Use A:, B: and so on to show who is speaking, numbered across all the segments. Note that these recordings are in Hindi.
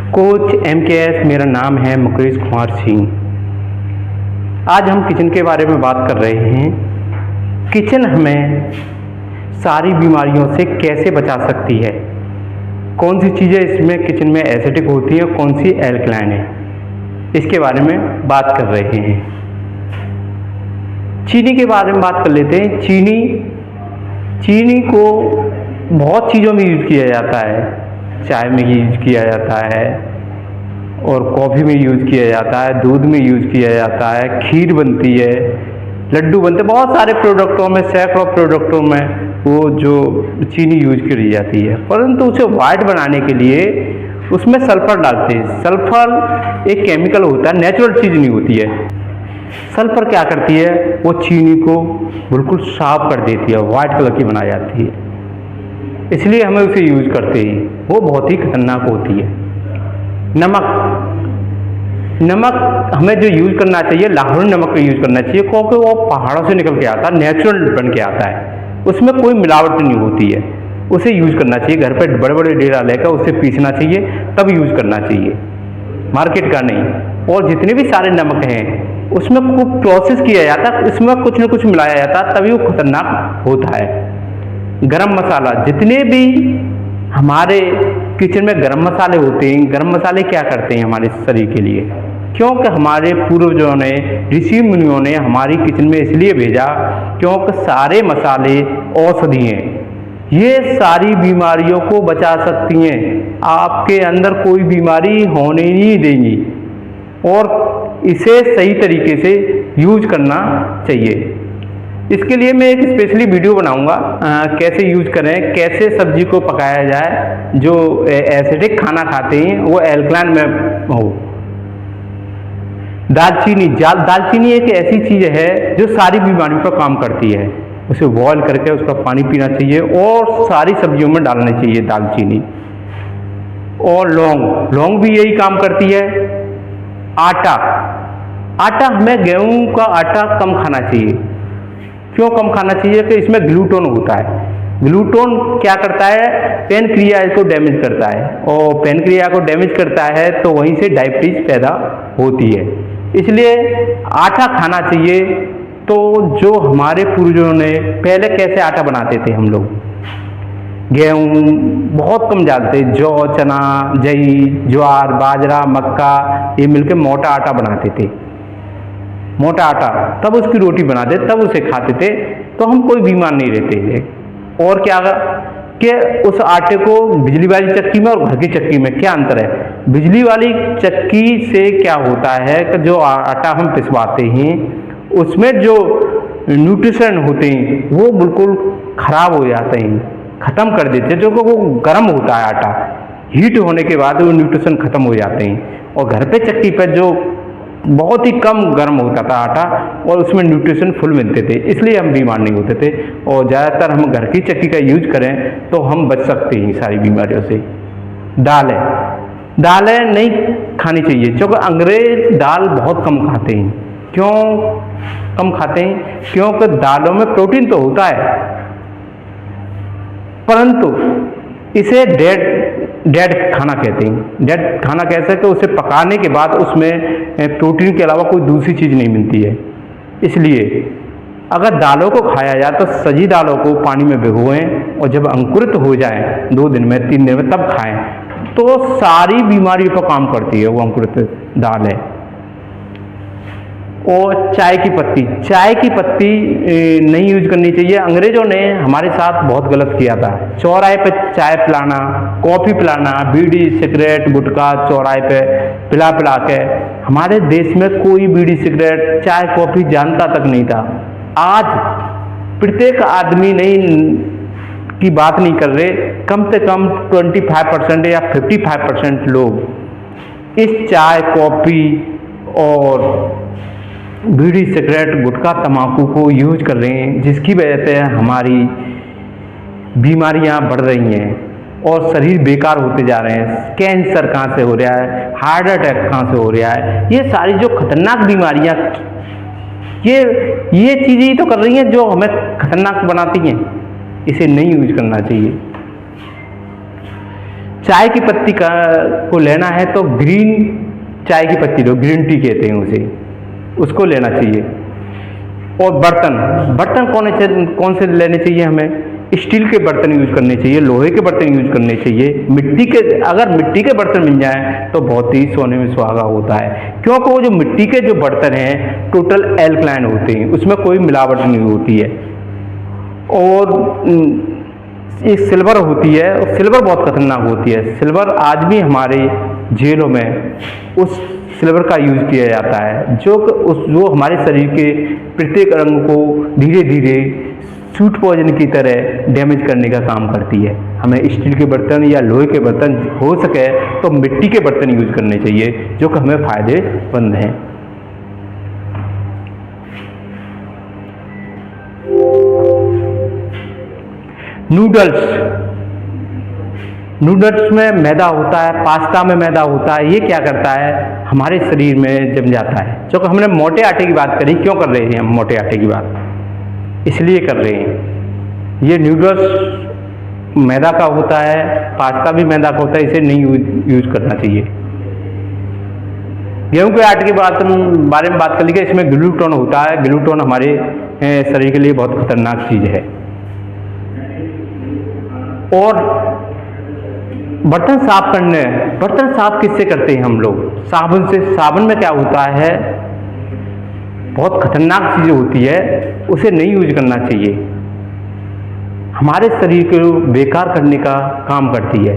A: कोच MKS मेरा नाम है मुकेश कुमार सिंह। आज हम किचन के बारे में बात कर रहे हैं। किचन हमें सारी बीमारियों से कैसे बचा सकती है, कौन सी चीज़ें इसमें किचन में एसिडिक होती हैं, कौन सी एल्कलाइन है, इसके बारे में बात कर रहे हैं। चीनी के बारे में बात कर लेते हैं। चीनी को बहुत चीज़ों में यूज़ किया जाता है। चाय में यूज़ किया जाता है और कॉफ़ी में यूज़ किया जाता है, दूध में यूज़ किया जाता है, खीर बनती है, लड्डू बनते हैं, बहुत सारे प्रोडक्टों में, सैकड़ों प्रोडक्टों में वो जो चीनी यूज़ करी जाती है। परंतु उसे वाइट बनाने के लिए उसमें सल्फ़र डालते हैं। सल्फ़र एक केमिकल होता है, नेचुरल चीज़ नहीं होती है। सल्फ़र क्या करती है, वो चीनी को बिल्कुल साफ कर देती है, वाइट कलर की बना जाती है, इसलिए हमें उसे यूज़ करते हैं। वो बहुत ही खतरनाक होती है। नमक हमें जो यूज़ करना चाहिए, लाहौरी नमक का यूज़ करना चाहिए, क्योंकि वो पहाड़ों से निकल के आता है, नेचुरल बन के आता है, उसमें कोई मिलावट नहीं होती है। उसे यूज़ करना चाहिए, घर पे बड़े बड़े डेरा लेकर उसे पीसना चाहिए, तब यूज़ करना चाहिए, मार्केट का नहीं। और जितने भी सारे नमक हैं उसमें खूब प्रोसेस किया जाता है, उसमें कुछ न कुछ मिलाया जाता है, तभी वो खतरनाक होता है। गरम मसाला, जितने भी हमारे किचन में गरम मसाले होते हैं, गरम मसाले क्या करते हैं हमारे शरीर के लिए, क्योंकि हमारे पूर्वजों ने, ऋषि मुनियों ने हमारी किचन में इसलिए भेजा क्योंकि सारे मसाले औषधि हैं। ये सारी बीमारियों को बचा सकती हैं, आपके अंदर कोई बीमारी होने नहीं देंगी, और इसे सही तरीके से यूज करना चाहिए। इसके लिए मैं एक स्पेशली वीडियो बनाऊंगा, कैसे यूज करें, कैसे सब्जी को पकाया जाए, जो एसिडिक खाना खाते हैं वो एल्कलाइन में हो। दालचीनी एक ऐसी चीज़ है जो सारी बीमारियों पर काम करती है। उसे बॉयल करके उसका पानी पीना चाहिए और सारी सब्जियों में डालनी चाहिए दालचीनी। और लौंग भी यही काम करती है। आटा हमें गेहूं का आटा कम खाना चाहिए। क्यों कम खाना चाहिए? कि इसमें ग्लूटोन होता है। ग्लूटोन क्या करता है, पेनक्रिया को डैमेज करता है, और पेनक्रिया को डैमेज करता है तो वहीं से डायबिटीज पैदा होती है। इसलिए आटा खाना चाहिए। तो जो हमारे पूर्वजों ने पहले कैसे आटा बनाते थे, हम लोग गेहूं बहुत कम डालते, जौ, चना, जई, ज्वार, बाजरा, मक्का, ये मिलकर मोटा आटा बनाते थे, मोटा आटा, तब उसकी रोटी बनाते, तब उसे खाते थे, तो हम कोई बीमार नहीं रहते थे। और क्या कि उस आटे को बिजली वाली चक्की में और घर की चक्की में क्या अंतर है? बिजली वाली चक्की से क्या होता है कि जो आटा हम पिसवाते हैं उसमें जो न्यूट्रिशन होते हैं वो बिल्कुल खराब हो जाते हैं, ख़त्म कर देते हैं, जो कि वो गर्म होता है आटा, हीट होने के बाद वो न्यूट्रिशन ख़त्म हो जाते हैं। और घर पे चक्की पर जो बहुत ही कम गर्म होता था आटा और उसमें न्यूट्रिशन फुल मिलते थे, इसलिए हम बीमार नहीं होते थे। और ज़्यादातर हम घर की चक्की का यूज करें तो हम बच सकते हैं सारी बीमारियों से। दालें नहीं खानी चाहिए, क्योंकि अंग्रेज दाल बहुत कम खाते हैं। क्यों कम खाते हैं? क्योंकि दालों में प्रोटीन तो होता है, परंतु इसे डेड खाना कहते हैं। डेड खाना कैसे? कि उसे पकाने के बाद उसमें प्रोटीन के अलावा कोई दूसरी चीज़ नहीं मिलती है। इसलिए अगर दालों को खाया जाए तो सजी दालों को पानी में भिगोएं और जब अंकुरित हो जाएं 2 दिन में, 3 दिन में, तब खाएं, तो सारी बीमारियों पर काम करती है वो अंकुरित दाल है। और चाय की पत्ती नहीं यूज करनी चाहिए। अंग्रेजों ने हमारे साथ बहुत गलत किया था। चौराहे पे चाय पिलाना, कॉफ़ी पिलाना, बीड़ी, सिगरेट, गुटखा चौराहे पे पिला के, हमारे देश में कोई बीड़ी, सिगरेट, चाय, कॉफ़ी जानता तक नहीं था। आज प्रत्येक आदमी की बात नहीं कर रहे, कम से कम 25% या 55% लोग इस चाय, कॉफ़ी और बीड़ी, सिगरेट, गुटखा, तम्बाकू को यूज कर रहे हैं, जिसकी वजह से हमारी बीमारियां बढ़ रही हैं और शरीर बेकार होते जा रहे हैं। कैंसर कहाँ से हो रहा है, हार्ट अटैक कहाँ से हो रहा है, ये सारी जो खतरनाक बीमारियां, ये चीज़ें ही तो कर रही हैं जो हमें खतरनाक बनाती हैं। इसे नहीं यूज करना चाहिए। चाय की पत्ती को लेना है तो ग्रीन चाय की पत्ती लो, ग्रीन टी कहते हैं उसे, उसको लेना चाहिए। और बर्तन कौन से लेने चाहिए हमें? स्टील के बर्तन यूज करने चाहिए, लोहे के बर्तन यूज करने चाहिए। अगर मिट्टी के बर्तन मिल जाएं तो बहुत ही सोने में सुहागा होता है, क्योंकि वो जो मिट्टी के जो बर्तन हैं टोटल एल्कलाइन होते हैं, उसमें कोई मिलावट नहीं होती है। और एक सिल्वर होती है, और सिल्वर बहुत खतरनाक होती है। सिल्वर आज भी हमारे जेलों में उस सिल्वर का यूज किया जाता है, जो हमारे शरीर के प्रत्येक अंग को धीरे धीरे सूट पॉइजन की तरह डैमेज करने का काम करती है। हमें स्टील के बर्तन या लोहे के बर्तन, हो सके तो मिट्टी के बर्तन यूज करने चाहिए, जो कि हमें फायदेमंद हैं। नूडल्स में मैदा होता है, पास्ता में मैदा होता है। ये क्या करता है? हमारे शरीर में जम जाता है। क्योंकि हमने मोटे आटे की बात करी, क्यों कर रहे हैं हम मोटे आटे की बात? इसलिए कर रहे हैं। ये नूडल्स मैदा का होता है, पास्ता भी मैदा का होता है, इसे नहीं यूज करना चाहिए। गेहूं के आटे के बारे में बात कर लीजिए, इसमें ग्लूटोन होता है। ग्लूटोन हमारे शरीर के लिए बहुत खतरनाक चीज है। और बर्तन साफ किससे करते हैं हम लोग? साबुन से। साबुन में क्या होता है? बहुत खतरनाक चीज़ होती है, उसे नहीं यूज करना चाहिए। हमारे शरीर को बेकार करने का काम करती है।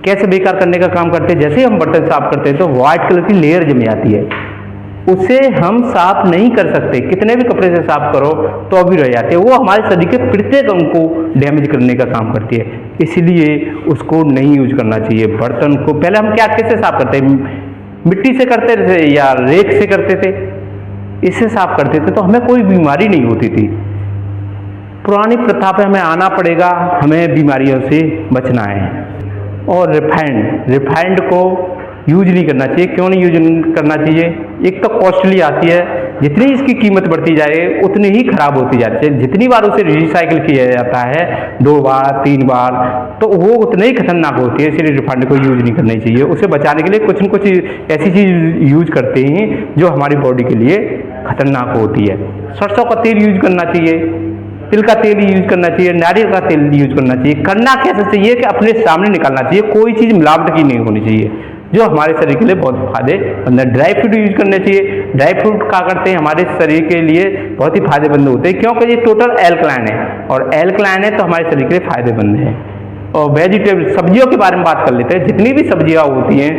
A: कैसे बेकार करने का काम करते हैं? जैसे ही हम बर्तन साफ करते हैं तो व्हाइट कलर की लेयर जम जाती है, उसे हम साफ नहीं कर सकते, कितने भी कपड़े से साफ करो तो भी रह जाते हैं। वो हमारे शरीर के प्रत्येक अंग को डैमेज करने का काम करती है, इसलिए उसको नहीं यूज करना चाहिए। बर्तन को पहले हम कैसे साफ करते हैं? मिट्टी से करते थे या रेत से करते थे? इससे साफ करते थे तो हमें कोई बीमारी नहीं होती थी। पुरानी प्रथा पे हमें आना पड़ेगा, हमें बीमारियों से बचना है। और रिफाइंड को यूज नहीं करना चाहिए। क्यों नहीं यूज करना चाहिए? एक तो कॉस्टली आती है, जितनी इसकी कीमत बढ़ती जाए उतनी ही खराब होती जाती है। जितनी बार उसे रिसाइकिल किया जाता है, 2 बार 3 बार, तो वो उतनी ही खतरनाक होती है। इसलिए रिफाइंड को यूज नहीं करना चाहिए। उसे बचाने के लिए कुछ न कुछ ऐसी चीज यूज करते हैं जो हमारी बॉडी के लिए खतरनाक होती है। सरसों का तेल यूज करना चाहिए, तिल का तेल यूज करना चाहिए, नारियल का तेल यूज करना चाहिए। करना कैसे चाहिए कि अपने सामने निकालना चाहिए, कोई चीज़ मिलावट की नहीं होनी चाहिए, जो हमारे शरीर के लिए बहुत फायदेमंद है। ड्राई फ्रूट यूज करने चाहिए। ड्राई फ्रूट क्या करते हैं? हमारे शरीर के लिए बहुत ही फायदेमंद होते हैं, क्योंकि ये टोटल एल्कलाइन है, और एल्कलाइन है तो हमारे शरीर के लिए फायदेमंद है। और वेजिटेबल, सब्जियों के बारे में बात कर लेते हैं। जितनी भी सब्जियां होती हैं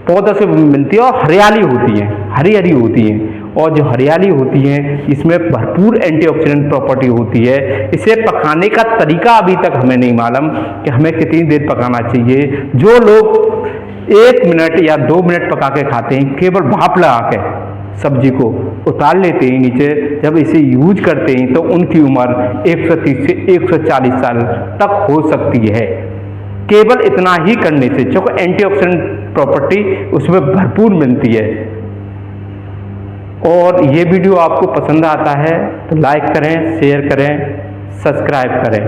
A: पौधों से मिलती है और हरियाली होती है, हरी हरी होती हैं। और जो हरियाली होती है इसमें भरपूर एंटीऑक्सीडेंट प्रॉपर्टी होती है। इसे पकाने का तरीका अभी तक हमें नहीं मालूम कि हमें कितनी देर पकाना चाहिए। जो लोग 1 मिनट या 2 मिनट पका के खाते हैं, केवल भाप लगा के सब्जी को उतार लेते हैं नीचे, जब इसे यूज करते हैं तो उनकी उम्र 130 से 140 साल तक हो सकती है, केवल इतना ही करने से, क्योंकि एंटीऑक्सीडेंट प्रॉपर्टी उसमें भरपूर मिलती है। और ये वीडियो आपको पसंद आता है तो लाइक करें, शेयर करें, सब्सक्राइब करें।